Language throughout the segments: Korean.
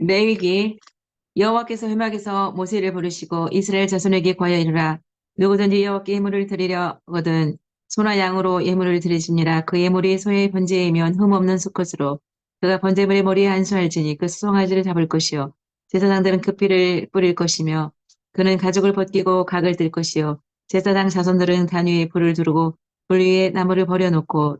레위기 여호와께서 회막에서 모세를 부르시고 이스라엘 자손에게 과여 이르라. 누구든지 여호와께 예물을 드리려거든 소나 양으로 예물을 드리시니라. 그 예물이 소의 번제이면 흠없는 수컷으로 그가 번제물의 머리에 안수할지니 그 수송아지를 잡을 것이요 제사장들은 그 피를 뿌릴 것이며 그는 가죽을 벗기고 각을 뜰 것이요 제사장 자손들은 단 위에 불을 두르고 불 위에 나무를 버려놓고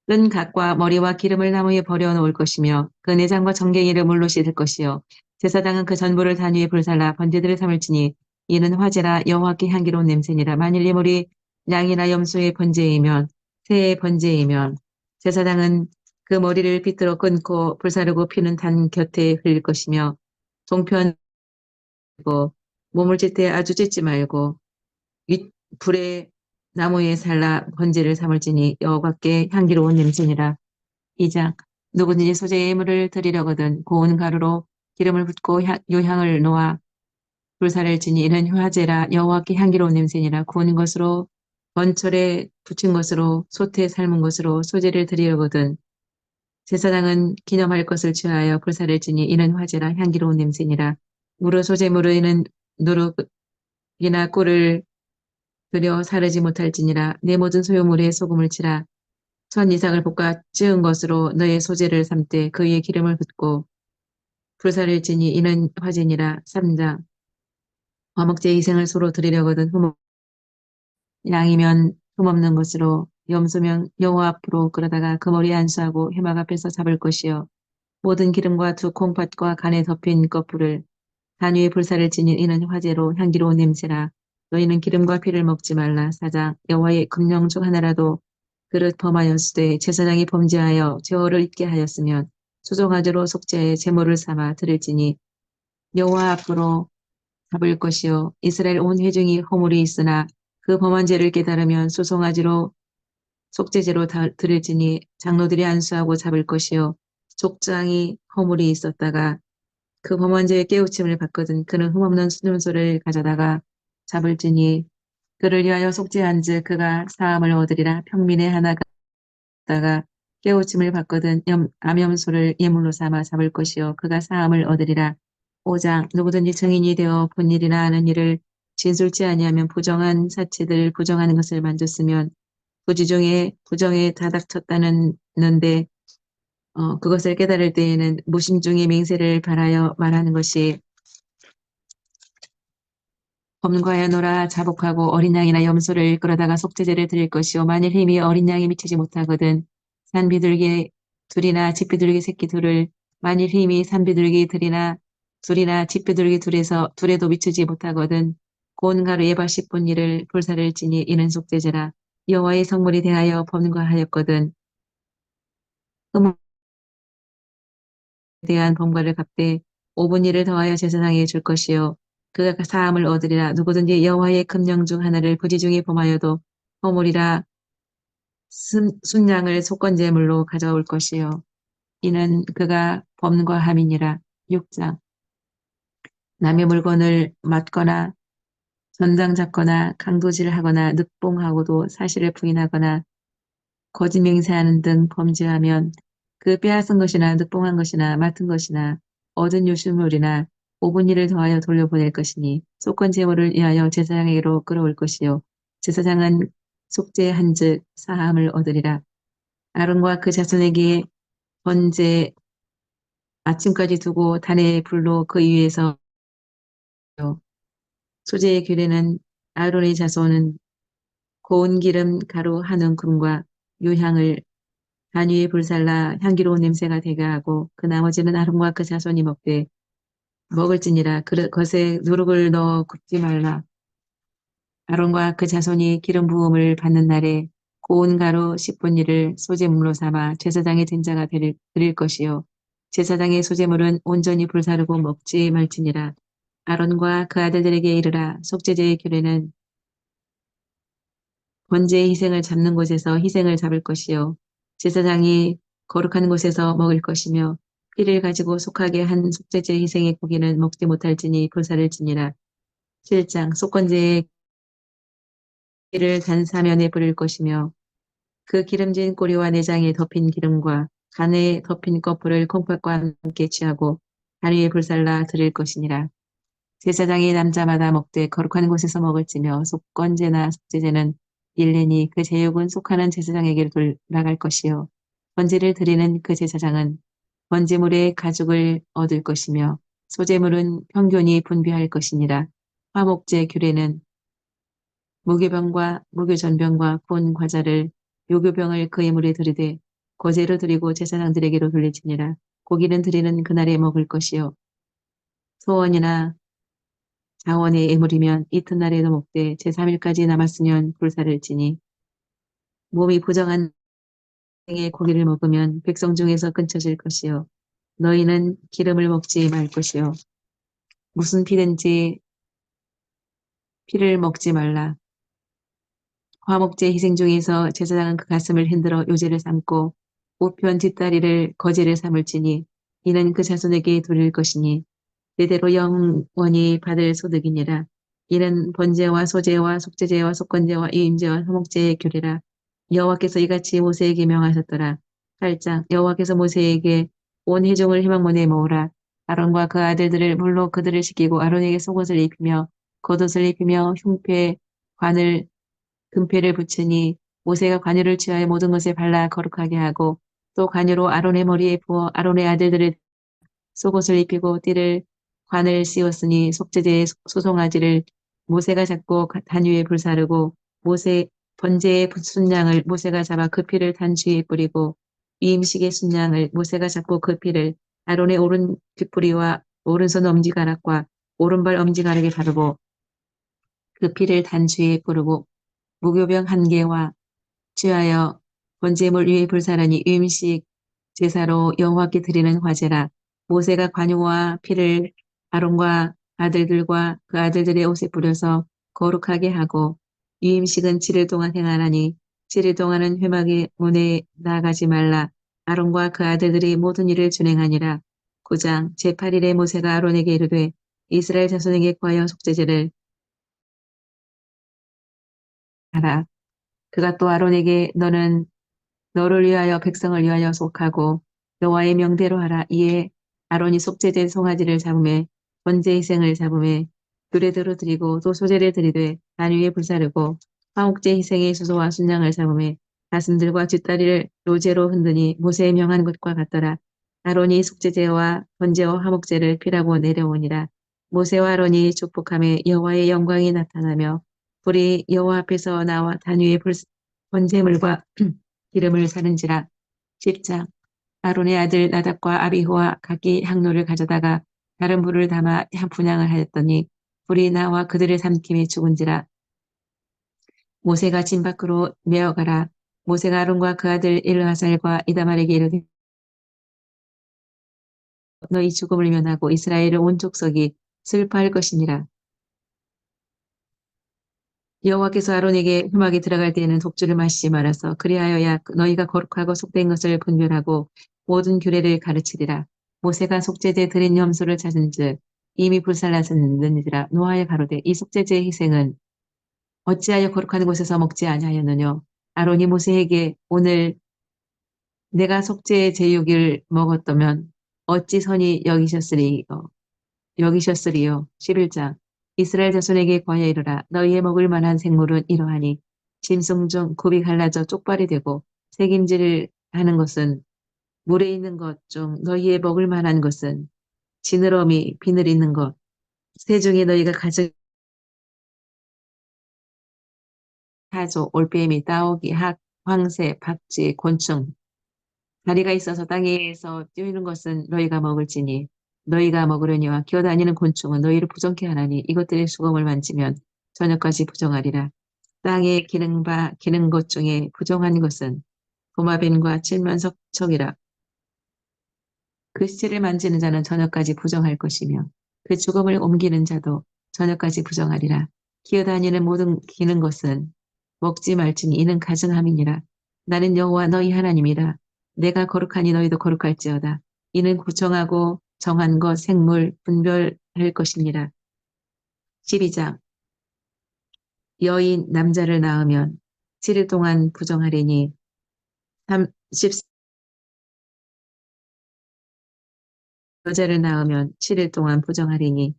끈 각과 머리와 기름을 나무 위에 버려 놓을 것이며 그 내장과 정갱이를 물로 씻을 것이요 제사장은 그 전부를 단 위에 불살라 번제들을 삼을지니 이는 화제라 여호와께 향기로운 냄새니라. 만일 예물이 양이나 염소의 번제이면 새의 번제이면 제사장은 그 머리를 빗들어 끊고 불사르고 피는 단 곁에 흘릴 것이며 동편 몸을 찢되 아주 찢지 말고 윗 불에 나무에 살라 번제를 삼을지니 여호와께 향기로운 냄새니라. 2장 누구든지 소재의 예물을 드리려거든 고운 가루로 기름을 붓고 요향을 놓아 불사를 지니 이는 화제라 여호와께 향기로운 냄새니라. 구운 것으로 번철에 붙인 것으로 솥에 삶은 것으로 소재를 드리려거든 제사장은 기념할 것을 취하여 불사를 지니 이는 화제라 향기로운 냄새니라. 무릇 소재물에는 누룩이나 꿀을 들여 사르지 못할지니라. 내 모든 소유물에 소금을 치라. 천 이상을 볶아 찌은 것으로 너의 소재를 삶되 그 위에 기름을 붓고 불사를 지니 이는 화제니라. 3장 화목제 희생을 서로 드리려거든 양이면 흠없는 것으로 염소면 여호와 앞으로 끌어다가 그 머리에 안수하고 회막 앞에서 잡을 것이요 모든 기름과 두 콩팥과 간에 덮인 거풀을 단 위에 불사를 지닌 이는 화제로 향기로운 냄새라. 너희는 기름과 피를 먹지 말라. 4장 여호와의 금령 중 하나라도 그릇 범하였으되 제사장이 범죄하여 제호를 잊게 하였으면 수송아지로 속죄하여 제물을 삼아 드릴지니 여호와 앞으로 잡을 것이요 이스라엘 온 회중이 허물이 있으나 그 범한 죄를 깨달으면 수송아지로 속죄제로 드릴지니 장로들이 안수하고 잡을 것이요 족장이 허물이 있었다가 그 범한 죄의 깨우침을 받거든 그는 흠없는 순금소를 가져다가 잡을지니 그를 위하여 속죄한즉 그가 사함을 얻으리라. 평민의 하나가 다가 깨우침을 받거든 암염소를 예물로 삼아 잡을 것이요 그가 사함을 얻으리라. 5장 누구든지 증인이 되어 본 일이나 아는 일을 진술치 아니하면 부정한 사체들 부정하는 것을 만졌으면 부정에 다닥쳤다는데 그것을 깨달을 때에는 무심중에 맹세를 발하여 말하는 것이 검과하여노라. 자복하고 어린 양이나 염소를 끌어다가 속죄제를 드릴 것이요 만일 힘이 어린 양에 미치지 못하거든 산비둘기 둘이나 집비둘기 새끼 둘을 만일 힘이 산비둘기 둘이나 집비둘기 둘에도 미치지 못하거든 고운 가루에 80분일을 불사를 지니 이는 속죄제라. 여호와의 성물이 대하여 범과하였거든 흠에 대한 범과를 갚되 5분일을 더하여 제사장에게 줄 것이요 그가 사함을 얻으리라. 누구든지 여호와의 금령 중 하나를 부지 중에 범하여도 허물이라 순양을 속건제물로 가져올 것이요 이는 그가 범과함이니라. 6장 남의 물건을 맞거나 전당 잡거나 강도질하거나 늑봉하고도 사실을 부인하거나 거짓 맹세하는 등 범죄하면 그 빼앗은 것이나 늑봉한 것이나 맡은 것이나 얻은 요술물이나 5분일을 더하여 돌려보낼 것이니 속건 제물을 위하여 제사장에게로 끌어올 것이요 제사장은 속죄한즉 사함을 얻으리라. 아론과 그 자손에게 번제 아침까지 두고 단의 불로 그 위에서 소재의 규례는 아론의 자손은 고운 기름 가루 한 움큼과 유향을 단 위에 불살라 향기로운 냄새가 되게 하고 그 나머지는 아론과 그 자손이 먹을지니라. 그것에 누룩을 넣어 굽지 말라. 아론과 그 자손이 기름 부음을 받는 날에 고운 가루 10분일을 소재물로 삼아 제사장의 된자가 드릴 것이요 제사장의 소재물은 온전히 불사르고 먹지 말지니라. 아론과 그 아들들에게 이르라. 속죄제의 규례는 번제의 희생을 잡는 곳에서 희생을 잡을 것이요 제사장이 거룩한 곳에서 먹을 것이며 피를 가지고 속하게 한 속죄제 희생의 고기는 먹지 못할지니 불사를 지니라. 7장 속건제의 피를 단 사면에 뿌릴 것이며 그 기름진 꼬리와 내장에 덮인 기름과 간에 덮인 거풀을 콩팥과 함께 취하고 단 위에 불살라 드릴 것이니라. 제사장이 남자마다 먹되 거룩한 곳에서 먹을지며 속건제나 속죄제는 1년이 그 제육은 속하는 제사장에게로 돌아갈 것이요 번제를 드리는 그 제사장은 번제물의 가죽을 얻을 것이며 소제물은 평균이 분비할 것이니라. 화목제 규례는 무교병과 무교전병과 본 과자를 요교병을 그의 물에 들이되 거제로 드리고 제사장들에게로 돌리지니라. 고기는 드리는 그날에 먹을 것이요 소원이나 자원의 예물이면 이튿날에도 먹되 제3일까지 남았으면 불사를 지니 몸이 부정한 의 고기를 먹으면 백성 중에서 끊쳐질 것이요 너희는 기름을 먹지 말 것이요 무슨 피든지 피를 먹지 말라. 화목제 희생 중에서 제사장은 그 가슴을 흔들어 요제를 삼고 우편 뒷다리를 거제를 삼을지니 이는 그 자손에게 돌릴 것이니 대대로 영원히 받을 소득이니라. 이는 번제와 소제와 속죄제와 속건제와 유임제와 화목제의 규례라. 여호와께서 이같이 모세에게 명하셨더라. 8장 여호와께서 모세에게 온 회중을 회막문에 모으라. 아론과 그 아들들을 물로 그들을 씻기고 아론에게 속옷을 입히며 겉옷을 입히며 흉패 관을 금패를 붙이니 모세가 관유를 취하여 모든 것에 발라 거룩하게 하고 또 관유로 아론의 머리에 부어 아론의 아들들을 속옷을 입히고 띠를 관을 씌웠으니 속죄제의 소송아지를 모세가 잡고 단 위에 불사르고 모세 번제의 순양을 모세가 잡아 그 피를 단 주위에 뿌리고 위임식의 순양을 모세가 잡고 그 피를 아론의 오른 뒷부리와 오른손 엄지가락과 오른발 엄지가락에 바르고 그 피를 단 주위에 뿌리고 무교병 1개와 취하여 번제물 위에 불사르니 유임식 제사로 여호와께 드리는 화제라. 모세가 관유와 피를 아론과 아들들과 그 아들들의 옷에 뿌려서 거룩하게 하고 유임식은 7일 동안 행하나니 7일 동안은 회막의 문에 나가지 말라. 아론과 그 아들들이 모든 일을 준행하니라. 9장 제8일에 모세가 아론에게 이르되 이스라엘 자손에게 구하여 속죄제를 하라. 그가 또 아론에게 너는 너를 위하여 백성을 위하여 속하고 여호와의 명대로 하라. 이에 아론이 속죄제 송아지를 잡음에 번제 희생을 잡음에 규례대로 드리고 또 소제를 드리되 단 위에 불사르고 화목제 희생의 수소와 순양을 잡음에 가슴들과 뒷다리를 로제로 흔드니 모세의 명한 것과 같더라. 아론이 속죄제와 번제와 화목제를 피라고 내려오니라. 모세와 아론이 축복함에 여호와의 영광이 나타나며 불이 여호와 앞에서 나와 단 위에 번제물과 기름을 사는지라. 10장 아론의 아들 나답과 아비후와 각기 향로를 가져다가 다른 불을 담아 분향을 하였더니 불이 나와 그들을 삼킴에 죽은지라. 모세가 진 밖으로 메어가라. 모세가 아론과 그 아들 엘르하살과 이다말에게 이르되 너희 죽음을 면하고 이스라엘의 온 족속이 슬퍼할 것이니라. 여호와께서 아론에게 회막에 들어갈 때에는 독주를 마시지 말아서 그리하여야 너희가 거룩하고 속된 것을 분별하고 모든 규례를 가르치리라. 모세가 속죄제 드린 염소를 찾은즉 이미 불살라졌느니라. 노아의 가로되 이 속죄제의 희생은 어찌하여 거룩한 곳에서 먹지 아니하였느뇨. 아론이 모세에게 오늘 내가 속죄의 제육을 먹었다면 어찌 선히 여기셨으리요. 11장 이스라엘 자손에게 광야 이르라. 너희의 먹을 만한 생물은 이러하니 짐승 중 굽이 갈라져 쪽발이 되고 새김질을 하는 것은 물에 있는 것 중 너희의 먹을 만한 것은 지느러미 비늘 있는 것 새 중에 너희가 가진 타조 올빼미 따오기 학 황새 박쥐 곤충 다리가 있어서 땅에서 뛰는 것은 너희가 먹을지니 너희가 먹으려니와 기어다니는 곤충은 너희를 부정케 하나니 이것들의 수검을 만지면 저녁까지 부정하리라. 땅에 기는 것 중에 부정한 것은 도마뱀과 칠면석청이라. 그 시체를 만지는 자는 저녁까지 부정할 것이며 그 죽음을 옮기는 자도 저녁까지 부정하리라. 기어다니는 모든 기는 것은 먹지 말지니 이는 가증함이니라. 나는 여호와 너희 하나님이라. 내가 거룩하니 너희도 거룩할지어다. 이는 구청하고 정한 것 생물 분별할 것이니라. 12장 여인 남자를 낳으면 7일 동안 부정하리니 13 여자를 낳으면 7일 동안 부정하리니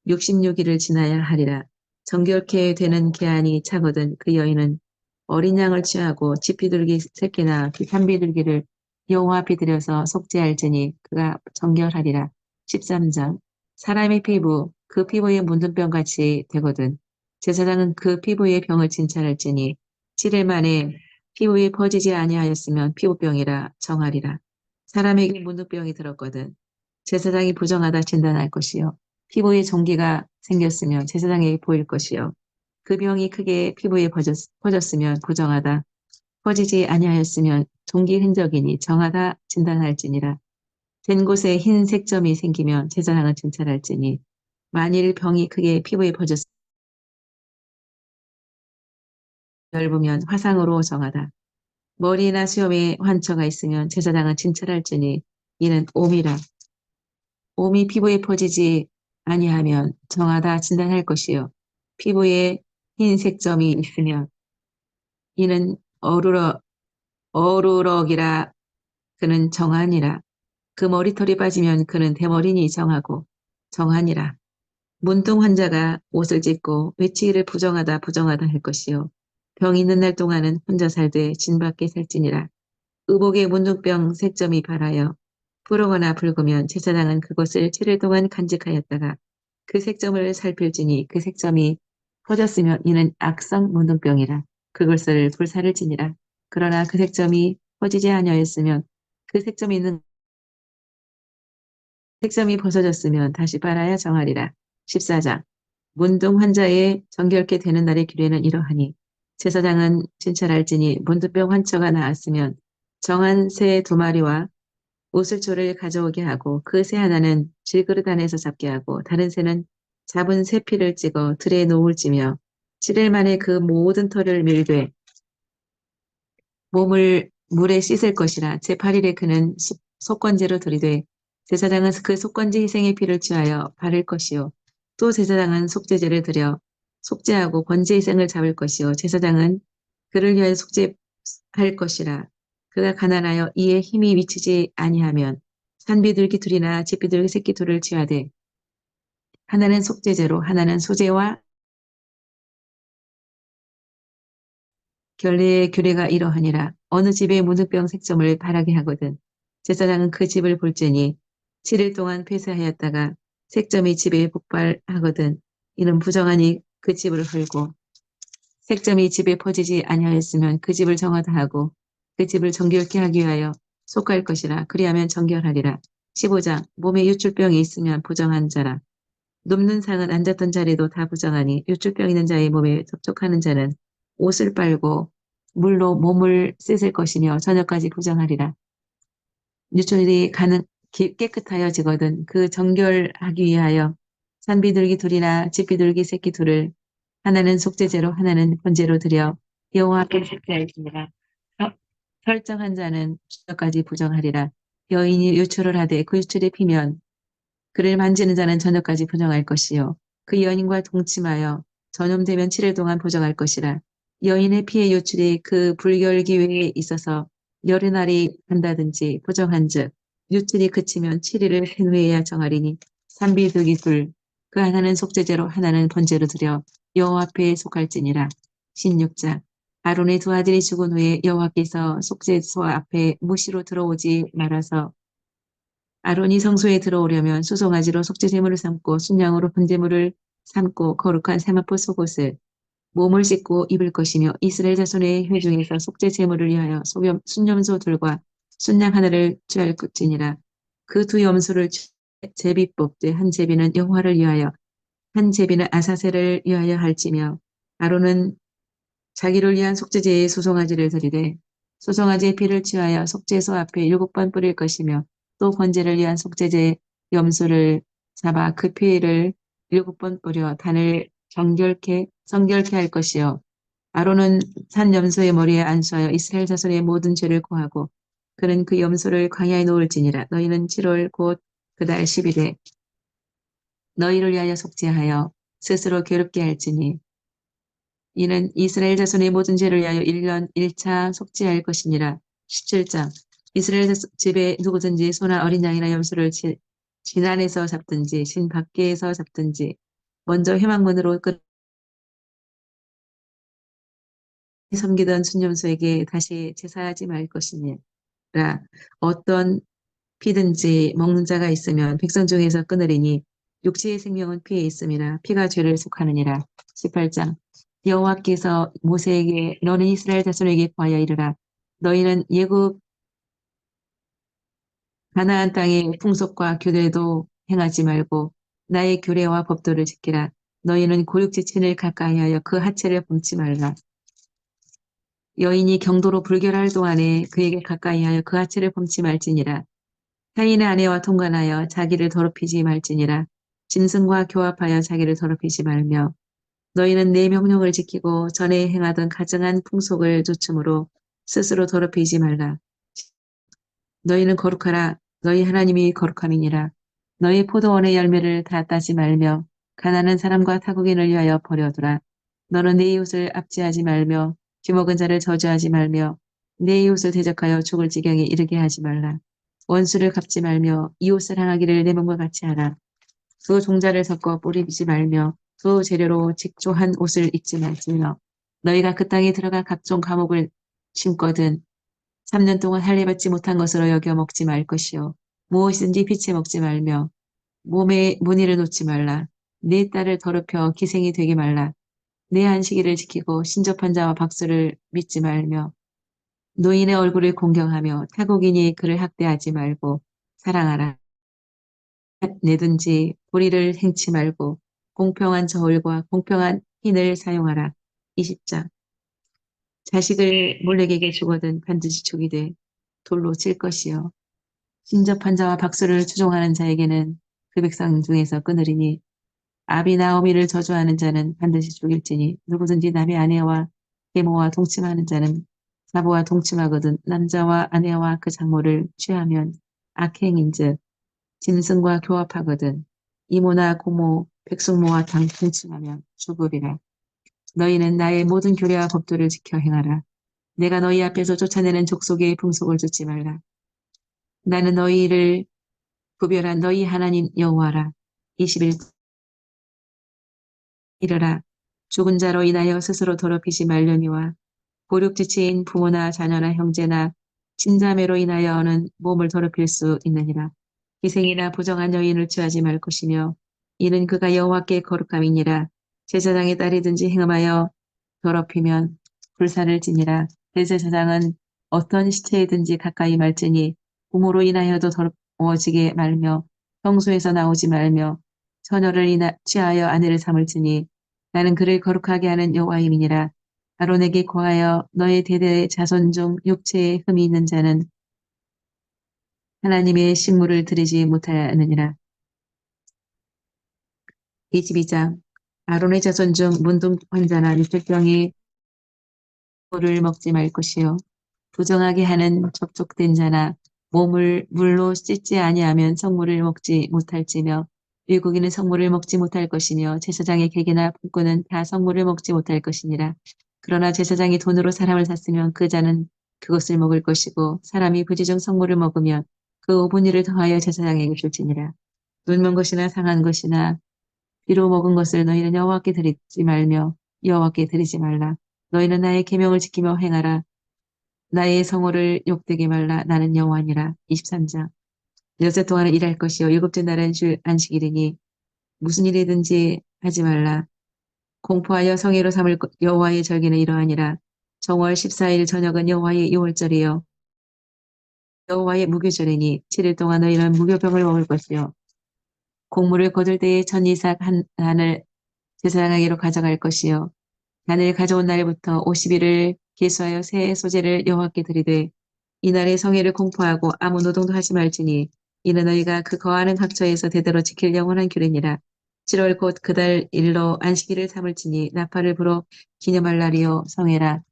66일을 지나야 하리라. 정결케 되는 기한이 차거든 그 여인은 어린 양을 취하고 집비둘기 새끼나 산비둘기를 여호와 앞에 들여서 속죄할지니 그가 정결하리라. 13장 사람의 피부 그 피부에 묻은 병같이 되거든 제사장은 그 피부의 병을 진찰할지니 7일 만에 피부에 퍼지지 아니하였으면 피부병이라 정하리라. 사람에게 묻은 병이 들었거든 제사장이 부정하다 진단할 것이요 피부에 종기가 생겼으면 제사장에게 보일 것이요 그 병이 크게 피부에 퍼졌으면 부정하다 퍼지지 아니하였으면 종기 흔적이니 정하다 진단할지니라. 된 곳에 흰 색점이 생기면 제사장은 진찰할지니 만일 병이 크게 피부에 퍼졌으면 넓으면 화상으로 정하다. 머리나 수염에 환처가 있으면 제사장은 진찰할지니 이는 옴이라. 옴이 피부에 퍼지지 아니하면 정하다 진단할 것이요 피부에 흰 색점이 있으면 이는 어루럭이라 그는 정하니라. 그 머리털이 빠지면 그는 대머리니 정하고 정하니라. 문둥 환자가 옷을 찢고 외치기를 부정하다 할 것이요 병이 있는 날 동안은 혼자 살되 진 밖에 살지니라. 의복에 문둥병 색점이 발하여 푸르거나 붉으면 제사장은 그것을 7일 동안 간직하였다가 그 색점을 살필지니 그 색점이 퍼졌으면 이는 악성 문둥병이라. 그것을 불사를 지니라. 그러나 그 색점이 퍼지지 아니하였으면 그 색점이 있는 색점이 벗어졌으면 다시 빨아야 정하리라. 14장 문둥 환자의 정결케 되는 날의 규례는 이러하니 제사장은 진찰할지니 문둥병 환처가 나았으면 정한 새 2마리와 우슬초를 가져오게 하고 그 새 하나는 질그릇 안에서 잡게 하고 다른 새는 잡은 새 피를 찍어 들에 놓을지며 7일 만에 그 모든 털을 밀되 몸을 물에 씻을 것이라. 제8일에 그는 속건제로 들이되 제사장은 그 속건제 희생의 피를 취하여 바를 것이요 또 제사장은 속죄제를 드려 속죄하고 번제 희생을 잡을 것이요 제사장은 그를 위하여 속죄할 것이라. 그가 가난하여 이에 힘이 미치지 아니하면 산비둘기 둘이나 집비둘기 새끼 둘을 취하되 하나는 속죄제로 하나는 소제와 결례의 규례가 이러하니라. 어느 집에 문득병 색점을 바라게 하거든 제사장은 그 집을 볼지니 7일 동안 폐쇄하였다가 색점이 집에 폭발하거든 이는 부정하니 그 집을 헐고 색점이 집에 퍼지지 아니하였으면 그 집을 정하다 하고 그 집을 정결케 하기 위하여 속할 것이라. 그리하면 정결하리라. 15장 몸에 유출병이 있으면 부정한 자라. 눕는 상은 앉았던 자리도 다 부정하니 유출병 있는 자의 몸에 접촉하는 자는 옷을 빨고 물로 몸을 씻을 것이며 저녁까지 부정하리라. 유출이 깨끗하여지거든 그 정결하기 위하여 산비둘기 둘이나 집비둘기 새끼 둘을 하나는 속죄제로 하나는 번제로 드려 여호와 앞에 속죄할지니라. 설정한 자는 저녁까지 부정하리라. 여인이 유출을 하되 그 유출이 피면 그를 만지는 자는 저녁까지 부정할 것이요 그 여인과 동침하여 전염되면 7일 동안 부정할 것이라. 여인의 피의 유출이 그 불결 기회에 있어서 여러 날이 간다든지 부정한즉 유출이 그치면 7일을 행후해야 정하리니 산비둘기 둘 그 하나는 속죄제로 하나는 번제로 드려 여호와 앞에 속할지니라. 16장 아론의 2아들이 죽은 후에 여호와께서 속죄소 앞에 무시로 들어오지 말아서 아론이 성소에 들어오려면 수송아지로 속죄제물을 삼고 순양으로 번제물을 삼고 거룩한 세마포 속옷을 몸을 씻고 입을 것이며 이스라엘 자손의 회중에서 속죄제물을 위하여 순염소들과 순양 하나를 취할 것이니라. 그 2염소를 제비 뽑되 한 제비는 여호와를 위하여 한 제비는 아사셀을 위하여 할지며 아론은 자기를 위한 속죄제의 수송아지를 드리되 수송아지의 피를 취하여 속죄소 앞에 7번 뿌릴 것이며 또 번제를 위한 속죄제 염소를 잡아 그 피를 7번 뿌려 단을 성결케 할 것이요 아론은 산 염소의 머리에 안수하여 이스라엘 자손의 모든 죄를 고하고 그는 그 염소를 광야에 놓을지니라. 너희는 7월 곧 그달 10일에 너희를 위하여 속죄하여 스스로 괴롭게 할지니 이는 이스라엘 자손의 모든 죄를 위하여 1년 1차 속죄할 것이니라. 17장 이스라엘 집에 누구든지 소나 어린 양이나 염소를 신 안에서 잡든지 신 밖에서 잡든지 먼저 회막문으로 섬기던 순념소에게 다시 제사하지 말 것이니라. 어떤 피든지 먹는 자가 있으면 백성 중에서 끊으리니 육체의 생명은 피에 있음이라 피가 죄를 속하느니라. 18장 여호와께서 모세에게 너는 이스라엘 자손에게 구하여 이르라. 너희는 예굽 가나안 땅의 풍속과 규례도 행하지 말고 나의 규례와 법도를 지키라. 너희는 고육지친을 가까이하여 그 하체를 범치 말라. 여인이 경도로 불결할 동안에 그에게 가까이하여 그 하체를 범치 말지니라. 타인의 아내와 통관하여 자기를 더럽히지 말지니라. 짐승과 교합하여 자기를 더럽히지 말며 너희는 내 명령을 지키고 전에 행하던 가증한 풍속을 조춤으로 스스로 더럽히지 말라. 너희는 거룩하라. 너희 하나님이 거룩함이니라. 너희 포도원의 열매를 다 따지 말며 가난한 사람과 타국인을 위하여 버려두라. 너는 내 이웃을 압제하지 말며 귀먹은 자를 저주하지 말며 내 이웃을 대적하여 죽을 지경에 이르게 하지 말라. 원수를 갚지 말며 이웃을 향하기를 내 몸과 같이 하라. 그 종자를 섞어 뿌리지 말며 그 재료로 직조한 옷을 입지 말지며 너희가 그 땅에 들어가 각종 과목을 심거든 3년 동안 할례받지 못한 것으로 여겨 먹지 말 것이요 무엇이든지 피치 먹지 말며 몸에 무늬를 놓지 말라. 네 딸을 더럽혀 기생이 되게 말라. 내 안식일을 지키고 신접한 자와 박수를 믿지 말며 노인의 얼굴을 공경하며 타국인이 그를 학대하지 말고 사랑하라. 내든지 불의를 행치 말고 공평한 저울과 공평한 흰을 사용하라. 20장 자식을 몰렉에게 주거든 반드시 죽이 돼 돌로 칠 것이요 신접한 자와 박수를 추종하는 자에게는 그 백성 중에서 끊으리니 아비나오미를 저주하는 자는 반드시 죽일지니 누구든지 남의 아내와 계모와 동침하는 자는 사부와 동침하거든 남자와 아내와 그 장모를 취하면 악행인즉 짐승과 교합하거든 이모나 고모 백숙모와 동침하면 죽으리라. 너희는 나의 모든 규례와 법도를 지켜 행하라. 내가 너희 앞에서 쫓아내는 족속의 풍속을 쫓지 말라. 나는 너희를 구별한 너희 하나님 여호와라. 21 이르라. 죽은 자로 인하여 스스로 더럽히지 말려니와 보육지체인 부모나 자녀나 형제나 친자매로 인하여는 몸을 더럽힐 수 있느니라. 희생이나 부정한 여인을 취하지 말 것이며 이는 그가 여호와께 거룩함이니라. 제사장의 딸이든지 행음하여 더럽히면 불사를 지니라. 대제사장은 어떤 시체이든지 가까이 말지니 부모로 인하여도 더러워지게 말며 평소에서 나오지 말며 처녀를 취하여 아내를 삼을지니 나는 그를 거룩하게 하는 여호와임이니라. 아론에게 고하여 너의 대대 자손 중 육체에 흠이 있는 자는 하나님의 식물을 드리지 못하느니라. 22장 아론의 자손 중 문둥 환자나 류혈병의 물을 먹지 말 것이요 부정하게 하는 접촉된 자나 몸을 물로 씻지 아니하면 성물을 먹지 못할지며 외국인은 성물을 먹지 못할 것이며 제사장의 계계나 품꾼은 다 성물을 먹지 못할 것이니라. 그러나 제사장이 돈으로 사람을 샀으면 그 자는 그것을 먹을 것이고 사람이 부지중 성물을 먹으면 그 5분의 1을 더하여 제사장에게 줄지니라. 눈먼 것이나 상한 것이나 비로 먹은 것을 너희는 여호와께 드리지 말며 여호와께 드리지 말라. 너희는 나의 계명을 지키며 행하라. 나의 성호를 욕되게 말라. 나는 여호와니라. 23장 여섯 동안은 일할 것이요 일곱째 날은 안식일이니 무슨 일이든지 하지 말라. 공포하여 성회로 삼을 여호와의 절기는 이러하니라. 정월 14일 저녁은 여호와의 유월절이요 여호와의 무교절이니 7일 동안 너희는 무교병을 먹을 것이요 곡물을 거둘 때에 천 이삭 한 단을 제사장에게로 가져갈 것이요 단을 가져온 날부터 50일을 계수하여 새 소재를 여호와께 드리되 이날에 성회를 공포하고 아무 노동도 하지 말지니 이는 너희가 그 거하는 각처에서 대대로 지킬 영원한 규례니라. 7월 곧 그달 일로 안식일을 삼을지니 나팔을 불어 기념할 날이요 성회라.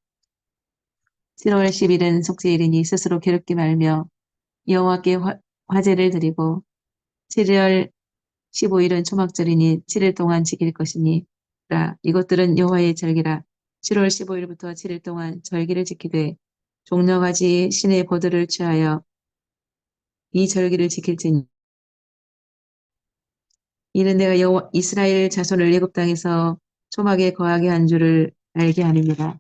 7월 10일은 속죄일이니 스스로 괴롭게 말며 여호와께 화제를 드리고 7월 15일은 초막절이니 7일 동안 지킬 것이니라. 이것들은 여호와의 절기라. 7월 15일부터 7일 동안 절기를 지키되 종려가지 신의 보드를 취하여 이 절기를 지킬지니 이는 내가 여호와 이스라엘 자손을 애굽 땅에서 초막에 거하게 한 줄을 알게 하느니라.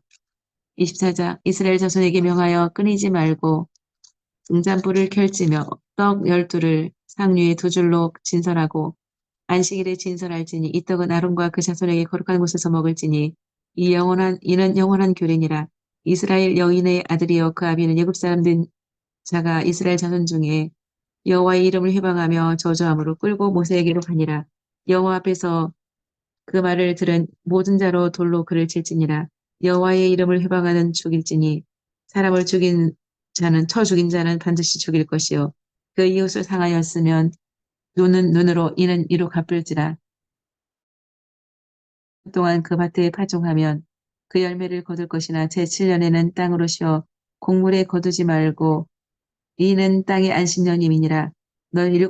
24장 이스라엘 자손에게 명하여 끊이지 말고 등잔불을 켤지며 떡 12를 상류에 2줄로 진설하고 안식일에 진설할지니 이 떡은 아론과 그 자손에게 거룩한 곳에서 먹을지니 이는 영원한 규례니라. 이스라엘 여인의 아들이여 그 아비는 애굽 사람 된 자가 이스라엘 자손 중에 여호와의 이름을 회방하며 저주함으로 끌고 모세에게로 가니라. 여호와 앞에서 그 말을 들은 모든 자로 돌로 그를 칠지니라. 여호와의 이름을 회방하는 죽일지니 사람을 쳐 죽인 자는 반드시 죽일 것이요 그 이웃을 상하였으면 눈은 눈으로 이는 이로 갚을지라. 동안 그 밭에 파종하면 그 열매를 거둘 것이나 제7년에는 땅으로 쉬어 곡물에 거두지 말고 이는 땅의 안식년임이니라. 너 7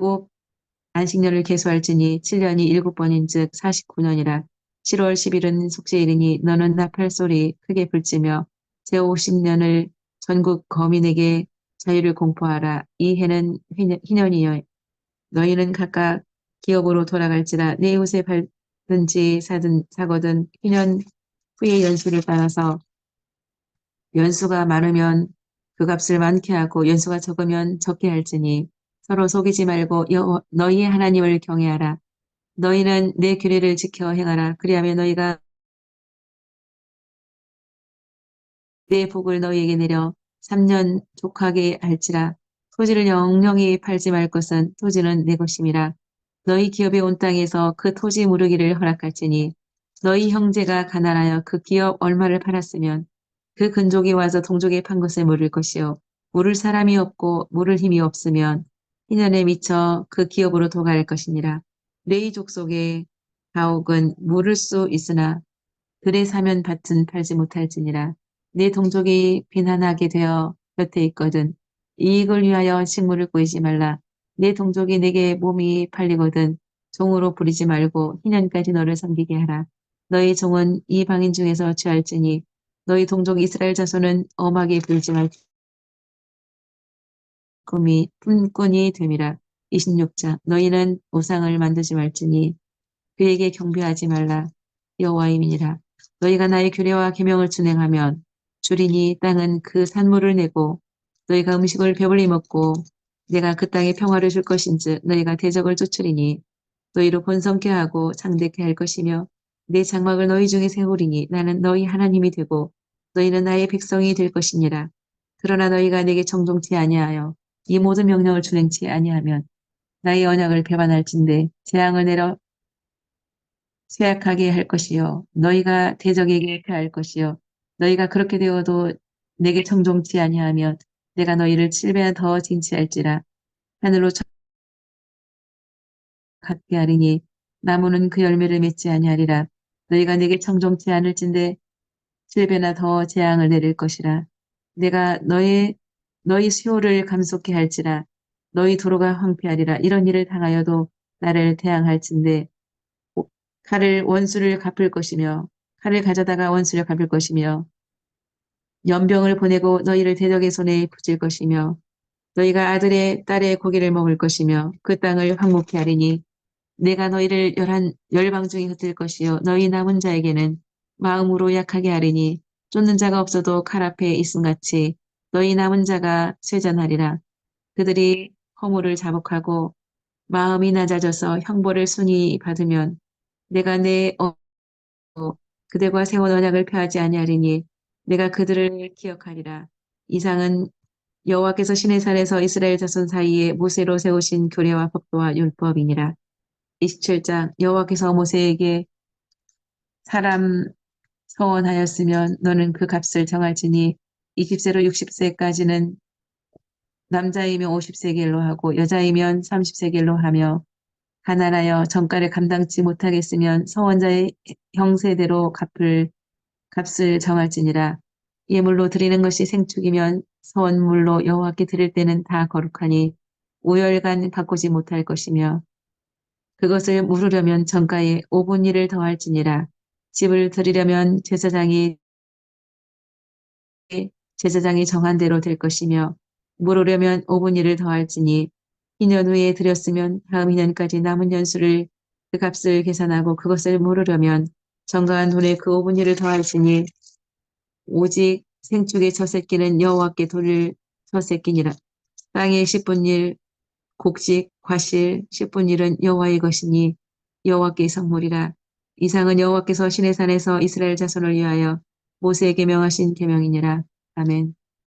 안식년을 계수할지니 7년이 7번인즉 49년이라. 7월 10일은 속죄일이니 너는 나팔 소리 크게 불지며 제50년을 전국 거민에게 자유를 공포하라. 이 해는 희년이여 너희는 각각 기업으로 돌아갈지라. 내 이웃에 팔든지 사거든 희년 후의 연수를 따라서 연수가 많으면 그 값을 많게 하고 연수가 적으면 적게 할지니 서로 속이지 말고 너희의 하나님을 경외하라. 너희는 내 규례를 지켜 행하라. 그리하면 너희가 내 복을 너희에게 내려 3년 족하게 할지라. 토지를 영영히 팔지 말 것은 토지는 내 것임이라. 너희 기업이 온 땅에서 그 토지 무르기를 허락할지니 너희 형제가 가난하여 그 기업 얼마를 팔았으면 그 근족이 와서 동족의 판 것을 물을 것이요 물을 사람이 없고 물을 힘이 없으면 희년에 미쳐 그 기업으로 도갈 것이니라. 레위 족속의 가옥은 물을 수 있으나 들에 사면 밭은 팔지 못할지니라. 네 동족이 비난하게 되어 곁에 있거든 이익을 위하여 식물을 꾸이지 말라. 네 동족이 내게 몸이 팔리거든 종으로 부리지 말고 희년까지 너를 섬기게 하라. 너희 종은 이 방인 중에서 취할지니 너희 동족 이스라엘 자손은 엄하게 불지 말 꿈이 품꾼이 됨이라. 26장 너희는 우상을 만들지 말지니 그에게 경배하지 말라. 여호와임이니라. 너희가 나의 규례와 계명을 준행하면 주리니 땅은 그 산물을 내고 너희가 음식을 배불리 먹고 내가 그 땅에 평화를 줄 것인즉 너희가 대적을 쫓으리니 너희로 번성케 하고 창대케 할 것이며 내 장막을 너희 중에 세우리니 나는 너희 하나님이 되고 너희는 나의 백성이 될 것이니라. 그러나 너희가 내게 정종치 아니하여 이 모든 명령을 준행치 아니하면 나의 언약을 배반할진대 재앙을 내려 쇠약하게 할 것이요 너희가 대적에게 패할 것이요 너희가 그렇게 되어도 내게 청종치 아니하면 내가 너희를 7배나 더 징치할지라. 하늘로 갖게 하리니 나무는 그 열매를 맺지 아니하리라. 너희가 내게 청종치 않을진대 7배나 더 재앙을 내릴 것이라. 내가 너희 수요를 감속케 할지라. 너희 도로가 황폐하리라. 이런 일을 당하여도 나를 대항할진대 칼을 원수를 갚을 것이며 칼을 가져다가 원수를 갚을 것이며 연병을 보내고 너희를 대적의 손에 붙일 것이며 너희가 아들의 딸의 고기를 먹을 것이며 그 땅을 황무케 하리니 내가 너희를 열방 중에 흩을 것이요 너희 남은 자에게는 마음으로 약하게 하리니 쫓는 자가 없어도 칼 앞에 있음같이 너희 남은 자가 쇠잔하리라. 그들이 허물을 자복하고 마음이 낮아져서 형벌을 순히 받으면 내가 내 그들과 세운 언약을 펴하지 아니하리니 내가 그들을 기억하리라. 이상은 여호와께서 시내산에서 이스라엘 자손 사이에 모세로 세우신 규례와 법도와 율법이니라. 27장 여호와께서 모세에게 사람 서원하였으면 너는 그 값을 정할지니 20세로 60세까지는 남자이면 50세겔로 하고 여자이면 30세겔로 하며 가난하여 정가를 감당치 못하겠으면 서원자의 형세대로 값을 정할지니라. 예물로 드리는 것이 생축이면 서원물로 여호와께 드릴 때는 다 거룩하니 5열간 바꾸지 못할 것이며 그것을 물으려면 정가에 5분일을 더할지니라. 집을 드리려면 제사장이 정한 대로 될 것이며 물으려면 5분일을 더할지니 2년 후에 드렸으면 다음 2년까지 남은 연수를 그 값을 계산하고 그것을 모르려면 정가한 돈에 그 5분의 1을 더할지니 오직 생축의 첫 새끼는 여호와께 돌릴 첫 새끼니라. 땅의 10분의 1, 곡식, 과실 10분의 1은 여호와의 것이니 여호와께 성물이라. 이상은 여호와께서 시내산에서 이스라엘 자손을 위하여 모세에게 명하신 계명이니라. 아멘.